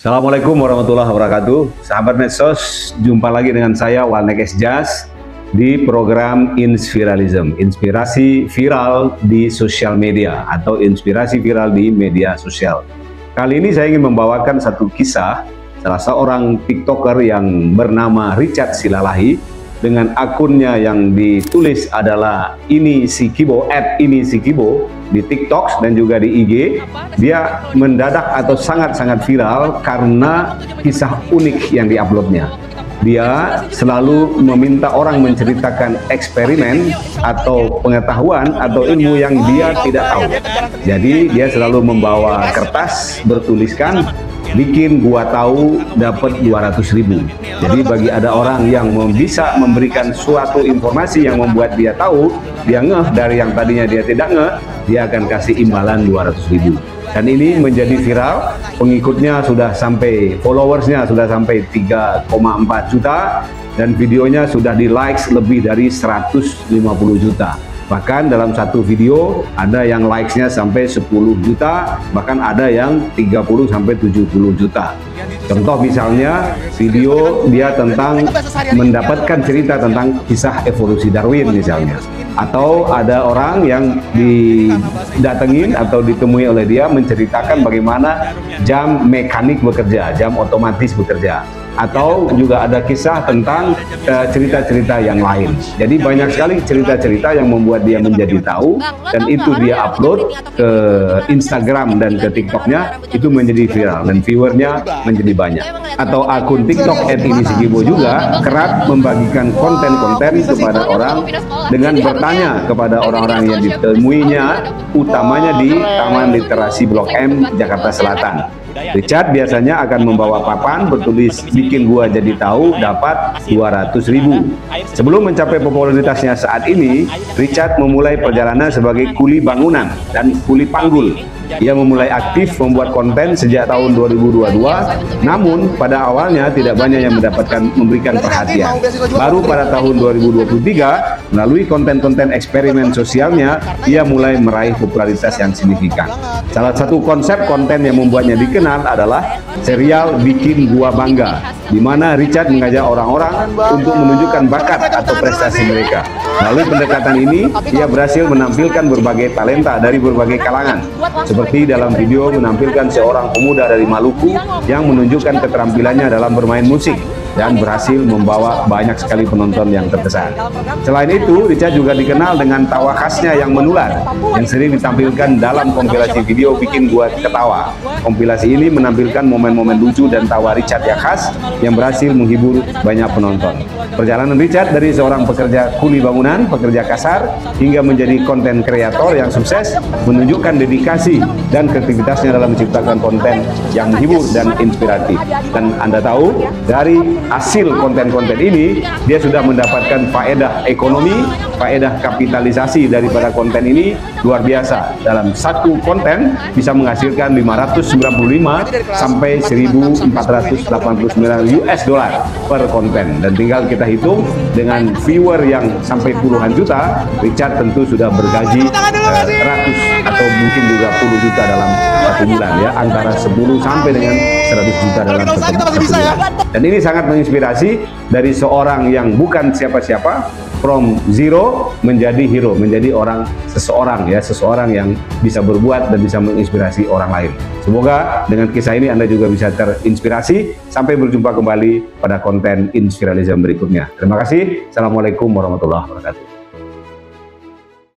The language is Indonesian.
Assalamualaikum warahmatullahi wabarakatuh. Sahabat Medsos, jumpa lagi dengan saya Walnek Jazz di program Inspiralism, inspirasi viral di sosial media atau inspirasi viral di media sosial. Kali ini saya ingin membawakan satu kisah salah seorang TikToker yang bernama Richard Silalahi dengan akunnya yang ditulis adalah ini si Kibo di TikTok dan juga di IG. Dia mendadak atau sangat-sangat viral karena kisah unik yang diuploadnya. Dia selalu meminta orang menceritakan eksperimen atau pengetahuan atau ilmu yang dia tidak tahu. Jadi dia selalu membawa kertas bertuliskan bikin gua tahu dapat 200.000. Jadi bagi ada orang yang bisa memberikan suatu informasi yang membuat dia tahu, dia ngeh dari yang tadinya dia tidak ngeh, dia akan kasih imbalan 200.000. Dan ini menjadi viral, pengikutnya sudah sampai, followersnya sudah sampai 3,4 juta, dan videonya sudah di likes lebih dari 150 juta. Bahkan dalam satu video ada yang likesnya sampai 10 juta, bahkan ada yang 30 sampai 70 juta. Contoh misalnya video dia tentang mendapatkan cerita tentang kisah evolusi Darwin misalnya. Atau ada orang yang didatengin atau ditemui oleh dia menceritakan bagaimana jam mekanik bekerja, jam otomatis bekerja. Atau juga ada kisah tentang cerita-cerita yang lain. Jadi banyak sekali cerita-cerita yang membuat dia menjadi tahu, dan itu dia upload ke Instagram dan ke TikToknya, itu menjadi viral dan viewernya menjadi banyak. Atau akun TikTok @inisikibo juga kerap membagikan konten-konten kepada orang dengan bertanya kepada orang-orang yang ditemuinya, utamanya di Taman Literasi Blok M, Jakarta Selatan. Richard biasanya akan membawa papan bertulis bikin gua jadi tahu dapat 200.000. Sebelum mencapai popularitasnya saat ini, Richard memulai perjalanan sebagai kuli bangunan dan kuli panggul. Ia memulai aktif membuat konten sejak tahun 2022, namun pada awalnya tidak banyak yang memberikan perhatian. Baru pada tahun 2023, melalui konten-konten eksperimen sosialnya, ia mulai meraih popularitas yang signifikan. Salah satu konsep konten yang membuatnya dikenal adalah serial Bikin Gua Bangga, di mana Richard mengajak orang-orang untuk menunjukkan bakat atau prestasi mereka. Melalui pendekatan ini, ia berhasil menampilkan berbagai talenta dari berbagai kalangan. Seperti dalam video menampilkan seorang pemuda dari Maluku yang menunjukkan keterampilannya dalam bermain musik dan berhasil membawa banyak sekali penonton yang terkesan. Selain itu, Richard juga dikenal dengan tawa khasnya yang menular, yang sering ditampilkan dalam kompilasi video Bikin Gua Ketawa. Kompilasi ini menampilkan momen-momen lucu dan tawa Richard yang khas yang berhasil menghibur banyak penonton. Perjalanan Richard dari seorang pekerja kuli bangunan, pekerja kasar, hingga menjadi konten kreator yang sukses menunjukkan dedikasi dan kreativitasnya dalam menciptakan konten yang menghibur dan inspiratif. Dan Anda tahu, dari hasil konten-konten ini, dia sudah mendapatkan faedah ekonomi, faedah kapitalisasi daripada konten ini luar biasa. Dalam satu konten bisa menghasilkan 595 sampai 1.489 US dollar per konten. Dan tinggal kita hitung dengan viewer yang sampai puluhan juta, Richard tentu sudah bergaji ratus atau mungkin juga puluh juta dalam satu bulan, ya, antara 10 sampai dengan 100 juta dalam satu bulan. Dan ini sangat menginspirasi dari seorang yang bukan siapa-siapa, from zero menjadi hero, menjadi seseorang yang bisa berbuat dan bisa menginspirasi orang lain. Semoga dengan kisah ini Anda juga bisa terinspirasi. Sampai berjumpa kembali pada konten Inspiralism berikutnya. Terima kasih. Assalamualaikum warahmatullahi wabarakatuh.